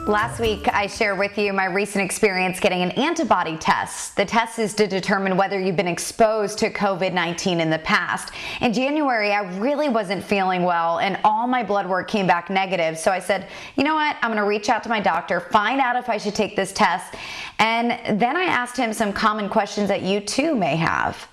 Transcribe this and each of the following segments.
Last week, I shared with you my recent experience getting an antibody test. The test is to determine whether you've been exposed to COVID-19 in the past. In January, I really wasn't feeling well, and all my blood work came back negative. So I said, you know what? I'm going to reach out to my doctor, find out if I should take this test. And then I asked him some common questions that you too may have.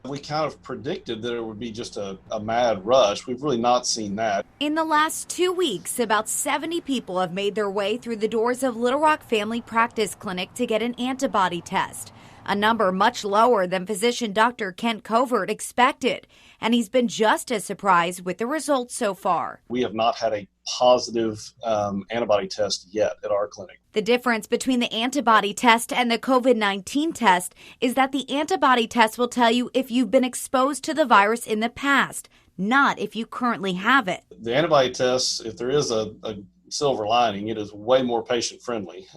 We kind of predicted that it would be just a mad rush. We've really not seen that. In the last 2 weeks, about 70 people have made their way through the doors of Little Rock Family Practice Clinic to get an antibody test, a number much lower than physician Dr. Kent Covert expected. And he's been just as surprised with the results so far. We have not had a positive antibody test yet at our clinic. The difference between the antibody test and the COVID-19 test is that the antibody test will tell you if you've been exposed to the virus in the past, not if you currently have it. The antibody test, if there is a silver lining, it is way more patient friendly.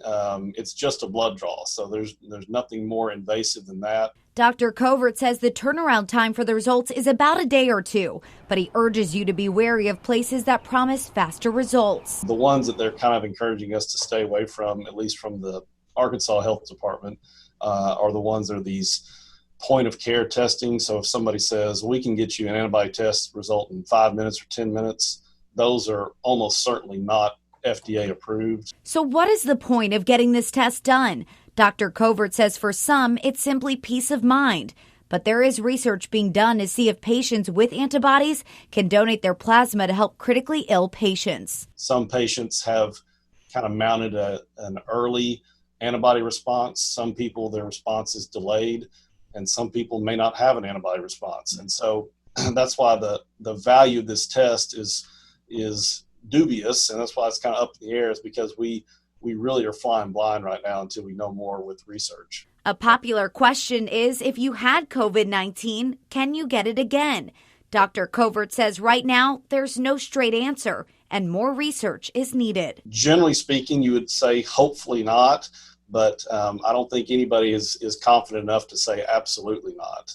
It's just a blood draw, so there's nothing more invasive than that. Dr. Covert says the turnaround time for the results is about a day or two, but he urges you to be wary of places that promise faster results. The ones that they're kind of encouraging us to stay away from, at least from the Arkansas Health Department, are the ones that are these point of care testing. So if somebody says, we can get you an antibody test result in 5 minutes or 10 minutes, those are almost certainly not FDA approved. So what is the point of getting this test done? Dr. Covert says for some, it's simply peace of mind. But there is research being done to see if patients with antibodies can donate their plasma to help critically ill patients. Some patients have kind of mounted an early antibody response. Some people, their response is delayed, and some people may not have an antibody response. And so that's why the value of this test is dubious, and that's why it's kind of up in the air, is because we really are flying blind right now until we know more with research. A popular question is, if you had COVID-19, can you get it again? Dr. Covert says right now there's no straight answer and more research is needed. Generally speaking, you would say hopefully not, but I don't think anybody is confident enough to say absolutely not.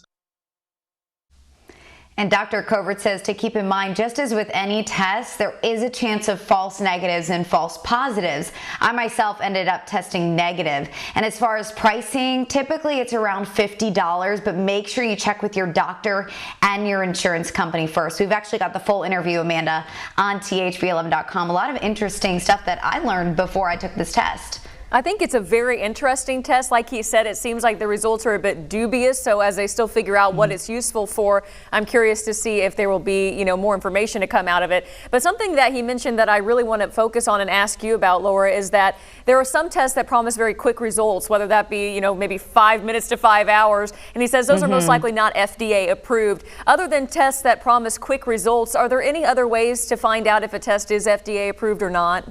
And Dr. Covert says to keep in mind, just as with any test, there is a chance of false negatives and false positives. I myself ended up testing negative. And as far as pricing, typically it's around $50, but make sure you check with your doctor and your insurance company first. We've actually got the full interview, Amanda, on thb11.com. A lot of interesting stuff that I learned before I took this test. I think it's a very interesting test. Like he said, it seems like the results are a bit dubious. So as they still figure out what it's useful for, I'm curious to see if there will be, more information to come out of it. But something that he mentioned that I really want to focus on and ask you about, Laura, is that there are some tests that promise very quick results, whether that be, maybe 5 minutes to 5 hours. And he says those are most likely not FDA approved. Other than tests that promise quick results, are there any other ways to find out if a test is FDA approved or not?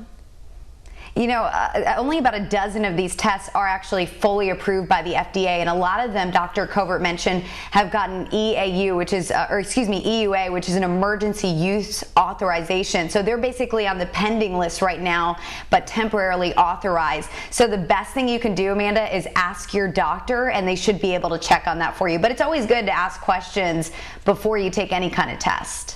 Only about a dozen of these tests are actually fully approved by the FDA, and a lot of them, Dr. Covert mentioned, have gotten EUA, which is an emergency use authorization. So they're basically on the pending list right now, but temporarily authorized. So the best thing you can do, Amanda, is ask your doctor, and they should be able to check on that for you. But it's always good to ask questions before you take any kind of test.